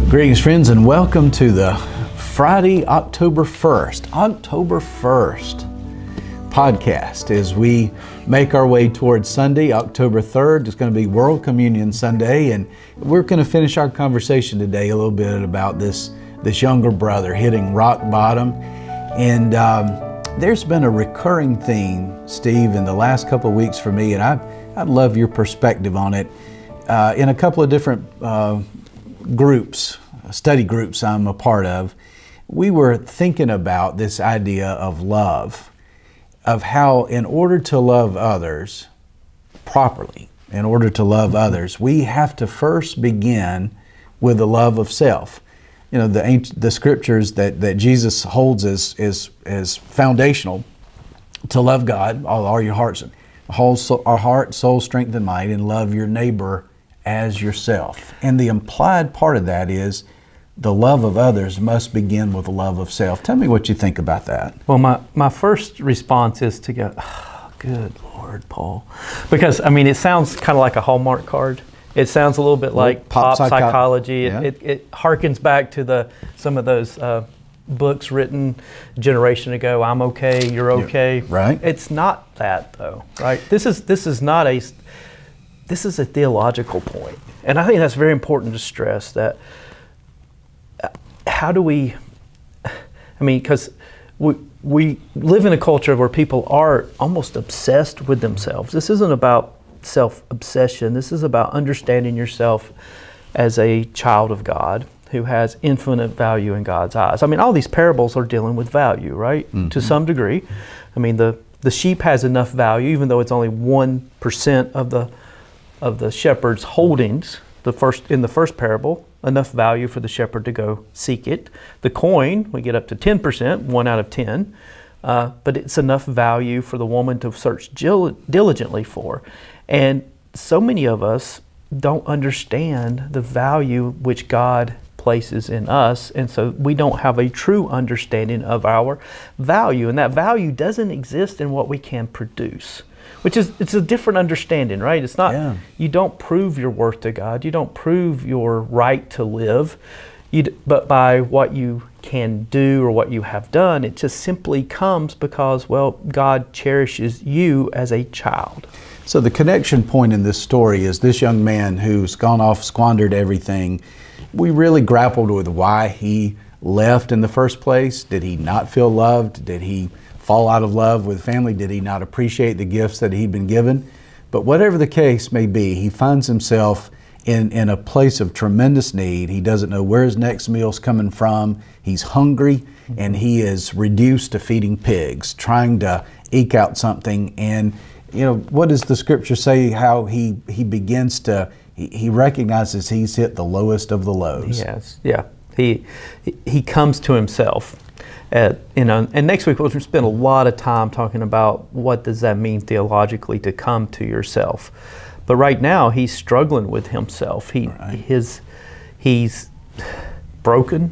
Greetings, friends, and welcome to the Friday, October 1st podcast as we make our way towards Sunday, October 3rd. It's going to be World Communion Sunday, and we're going to finish our conversation today a little bit about this younger brother hitting rock bottom. And there's been a recurring theme, Steve, in the last couple of weeks for me, and I'd love your perspective on it in a couple of different study groups I'm a part of. We were thinking about this idea of love, of how in order to love others properly, in order to love others, we have to first begin with the love of self. You know, the scriptures that Jesus holds as foundational to love God, all your hearts, our heart, soul, strength, and might, and love your neighbor as yourself. And the implied part of that is the love of others must begin with the love of self. Tell me what you think about that. Well, my first response is to go, oh, good Lord, Paul. Because, I mean, it sounds kind of like a Hallmark card. It sounds a little bit like pop psychology. Yeah. It harkens back to some of those books written a generation ago. I'm okay, you're okay. Right. It's not that, though, right? This is a theological point. And I think that's very important to stress that how do we, because we live in a culture where people are almost obsessed with themselves. This isn't about self-obsession. This is about understanding yourself as a child of God who has infinite value in God's eyes. I mean, all these parables are dealing with value, right? Mm-hmm. To some degree. I mean, the sheep has enough value, even though it's only 1% of the shepherd's holdings, in the first parable, enough value for the shepherd to go seek it. The coin, we get up to 10%, 1 out of 10, but it's enough value for the woman to search diligently for. And so many of us don't understand the value which God places in us, and so we don't have a true understanding of our value, and that value doesn't exist in what we can produce. It's a different understanding, right? It's not, You don't prove your worth to God. You don't prove your right to live, but by what you can do or what you have done, it just simply comes because, well, God cherishes you as a child. So the connection point in this story is this young man who's gone off, squandered everything. We really grappled with why he left in the first place. Did he not feel loved? Did he fall out of love with family? Did he not appreciate the gifts that he'd been given? But whatever the case may be, he finds himself in a place of tremendous need. He doesn't know where his next meal's coming from. He's hungry, and he is reduced to feeding pigs, trying to eke out something. And you know, what does the scripture say, how he begins to, he recognizes he's hit the lowest of the lows. Yes, yeah. He comes to himself. And next week we'll spend a lot of time talking about what does that mean theologically to come to yourself. But right now he's struggling with himself. He's broken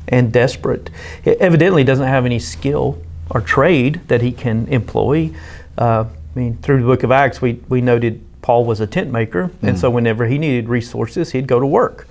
and desperate. He evidently doesn't have any skill or trade that he can employ. Through the book of Acts we noted Paul was a tent maker, and so whenever he needed resources, he'd go to work.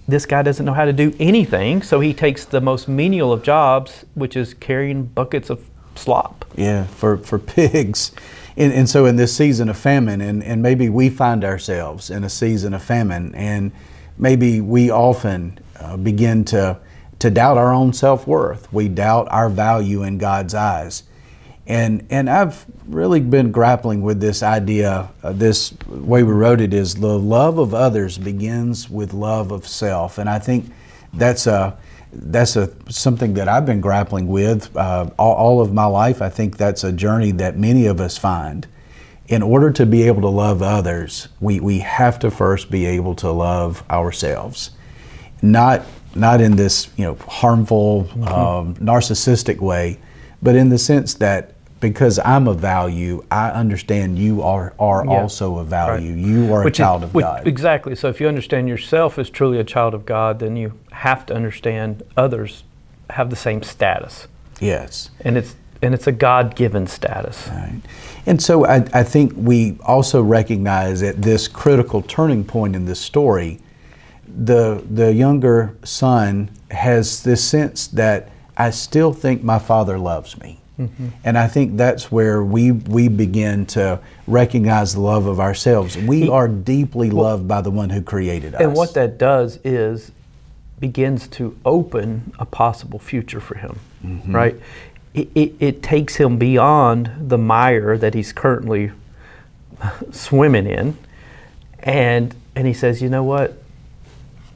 This guy doesn't know how to do anything, so he takes the most menial of jobs, which is carrying buckets of slop. Yeah, for pigs. And so in this season of famine, and maybe we find ourselves in a season of famine, and maybe we often begin to doubt our own self-worth. We doubt our value in God's eyes. And I've really been grappling with this idea, this way we wrote it is the love of others begins with love of self. And I think that's something that I've been grappling with all of my life. I think that's a journey that many of us find. In order to be able to love others, we have to first be able to love ourselves. Not in this harmful, narcissistic way, but in the sense that because I'm a value, I understand you are also a value. Right. You are a child of God. Exactly. So if you understand yourself as truly a child of God, then you have to understand others have the same status. Yes. And it's a God-given status. Right. And so I think we also recognize at this critical turning point in this story the younger son has this sense that I still think my father loves me. Mm-hmm. And I think that's where we begin to recognize the love of ourselves. We are deeply loved by the one who created us. And what that does is begins to open a possible future for him, mm-hmm. right? It takes him beyond the mire that he's currently swimming in, and he says, you know what?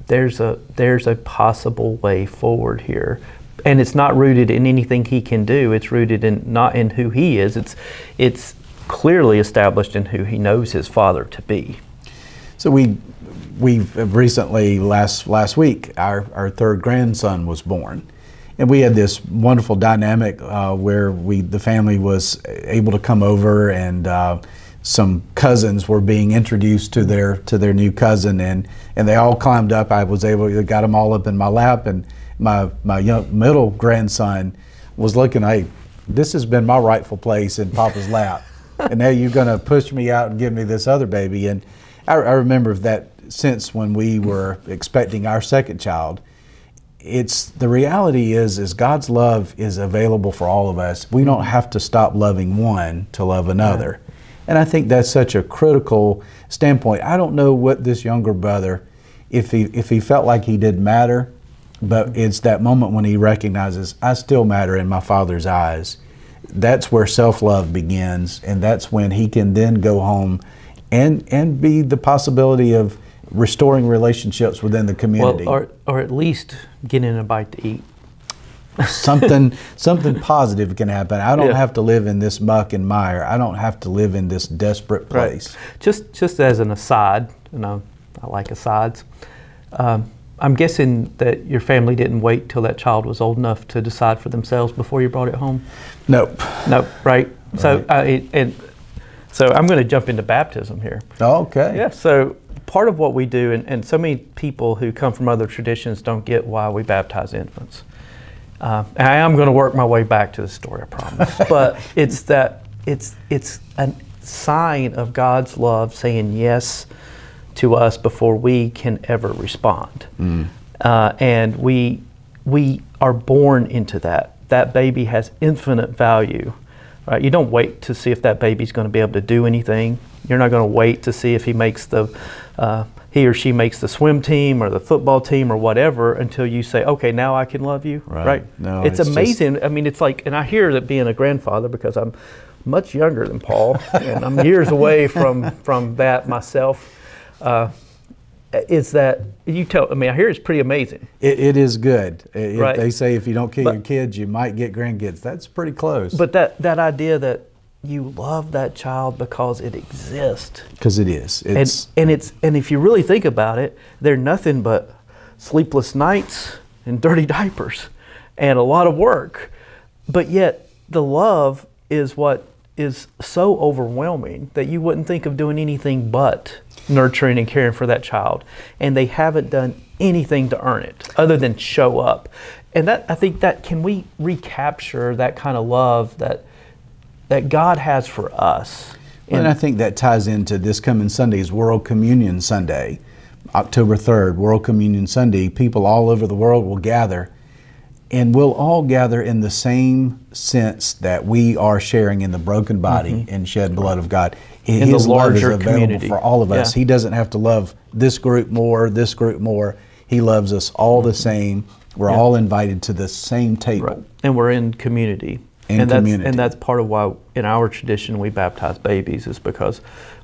There's a possible way forward here. And it's not rooted in anything he can do. It's rooted in not in who he is. It's clearly established in who he knows his father to be. So we've recently last week our third grandson was born, and we had this wonderful dynamic where the family was able to come over, and some cousins were being introduced to their new cousin, and they all climbed up. I was able to got them all up in my lap, and my middle grandson was looking, hey, this has been my rightful place in Papa's lap, and now you're going to push me out and give me this other baby. And I remember that since when we were expecting our second child. It's the reality is God's love is available for all of us. We don't have to stop loving one to love another. And I think that's such a critical standpoint. I don't know what this younger brother, if he felt like he didn't matter, but it's that moment when he recognizes, I still matter in my Father's eyes. That's where self-love begins, and that's when he can then go home and be the possibility of restoring relationships within the community. Well, or at least getting a bite to eat. something positive can happen. I don't have to live in this muck and mire. I don't have to live in this desperate place. Right. Just as an aside, I like asides, I'm guessing that your family didn't wait till that child was old enough to decide for themselves before you brought it home? Nope. Nope, right? So I'm going to jump into baptism here. Okay. Yeah, so part of what we do, and so many people who come from other traditions don't get why we baptize infants. And I am going to work my way back to the story, I promise. But it's a sign of God's love saying yes to us before we can ever respond. And we are born into that. That baby has infinite value. Right? You don't wait to see if that baby's going to be able to do anything. You're not going to wait to see if he or she makes the swim team or the football team or whatever until you say, okay, now I can love you. Right? No, it's amazing. It's like, and I hear that being a grandfather, because I'm much younger than Paul, and I'm years away from that myself. Is that I hear it's pretty amazing. It is good. Right. They say if you don't kill your kids, you might get grandkids. That's pretty close. But that idea that you love that child because it exists. Because it is. And if you really think about it, they're nothing but sleepless nights and dirty diapers and a lot of work. But yet the love is what is so overwhelming that you wouldn't think of doing anything but nurturing and caring for that child. And they haven't done anything to earn it other than show up. And I think that can we recapture that kind of love that God has for us. And I think that ties into this coming Sunday's World Communion Sunday, October 3rd, World Communion Sunday. People all over the world will gather, and we'll all gather in the same sense that we are sharing in the broken body and shed blood of God. His love is available community for all of us. He doesn't have to love this group more, this group more. He loves us all the same. We're all invited to the same table. Right. And we're in community. And that's part of why in our tradition we baptize babies, is because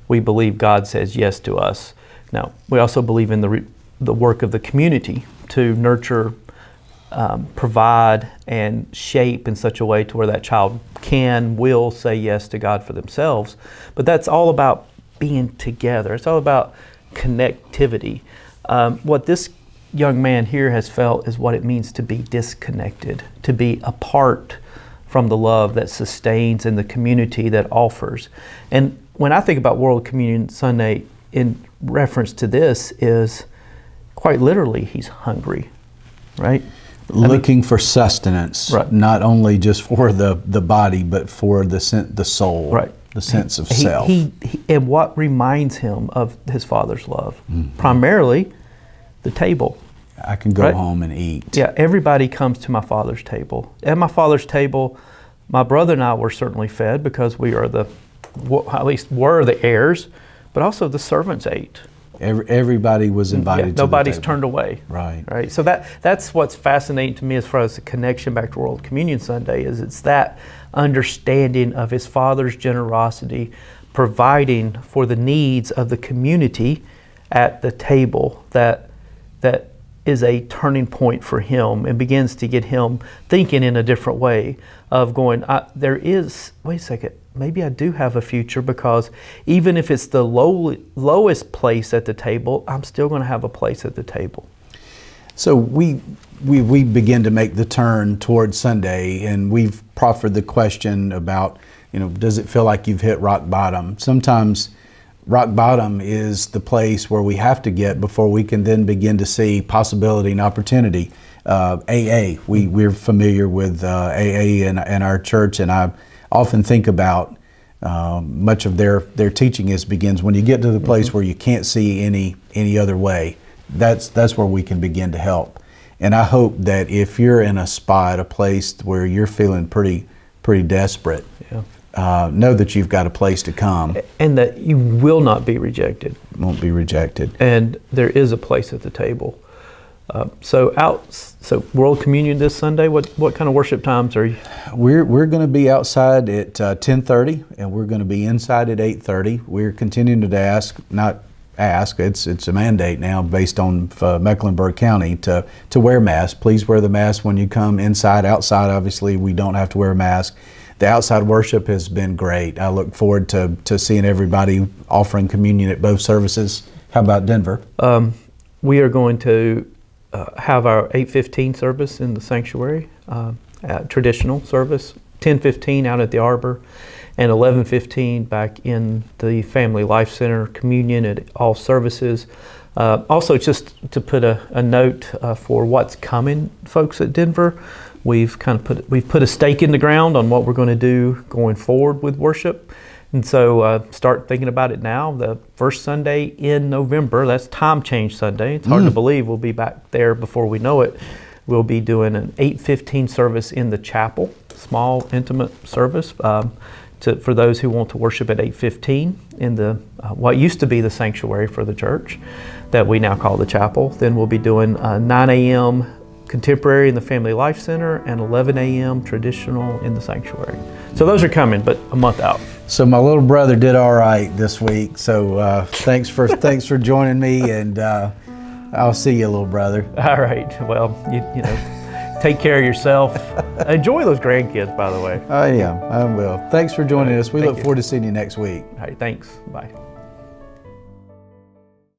we believe God says yes to us. Now, we also believe in the work of the community to nurture, provide, and shape in such a way to where that child will say yes to God for themselves. But that's all about being together. It's all about connectivity. What this young man here has felt is what it means to be disconnected, to be apart from the love that sustains and the community that offers. And when I think about World Communion Sunday in reference to this, is quite literally he's hungry, right? Looking for sustenance, not only just for the body, but for the soul, the sense of self. And what reminds him of his Father's love? Primarily, the table. I can go home and eat. Yeah, everybody comes to my Father's table. At my Father's table, my brother and I were certainly fed because we are at least were the heirs, but also the servants ate. Everybody was invited to nobody's the table. turned away. Right. So that's what's fascinating to me as far as the connection back to World Communion Sunday is it's that understanding of his Father's generosity, providing for the needs of the community at the table that is a turning point for him and begins to get him thinking in a different way of going, wait a second, maybe I do have a future because even if it's the lowest place at the table, I'm still going to have a place at the table. So we begin to make the turn towards Sunday, and we've proffered the question about, does it feel like you've hit rock bottom? Sometimes rock bottom is the place where we have to get before we can then begin to see possibility and opportunity. AA, we're familiar with AA in our church, and I often think about much of their teaching begins when you get to the place where you can't see any other way. That's where we can begin to help. And I hope that if you're in a spot, a place where you're feeling pretty desperate, know that you've got a place to come. And that you will not be rejected. Won't be rejected. And there is a place at the table. So World Communion this Sunday, what kind of worship times are you? We're going to be outside at 10:30, and we're going to be inside at 8:30. We're continuing to it's a mandate now based on Mecklenburg County to wear masks. Please wear the mask when you come inside. Outside, obviously, we don't have to wear a mask. The outside worship has been great. I look forward to seeing everybody offering communion at both services. How about Denver? We are going to have our 8:15 service in the sanctuary, traditional service, 10:15 out at the Arbor, and 11:15 back in the Family Life Center, communion at all services. Also, just to put a note for what's coming, folks at Denver, we've put a stake in the ground on what we're going to do going forward with worship. And so start thinking about it now. The first Sunday in November, that's Time Change Sunday. It's hard to believe we'll be back there before we know it. We'll be doing an 8:15 service in the chapel, small, intimate service for those who want to worship at 8:15 in the what used to be the sanctuary for the church that we now call the chapel. Then we'll be doing 9 a.m. contemporary in the Family Life Center and 11 a.m. traditional in the sanctuary. So those are coming, but a month out. So my little brother did all right this week. So thanks for joining me, and I'll see you, little brother. All right. Well, you know, take care of yourself. Enjoy those grandkids, by the way. I will. Thanks for joining us. We look forward to seeing you next week. All right. Thanks. Bye.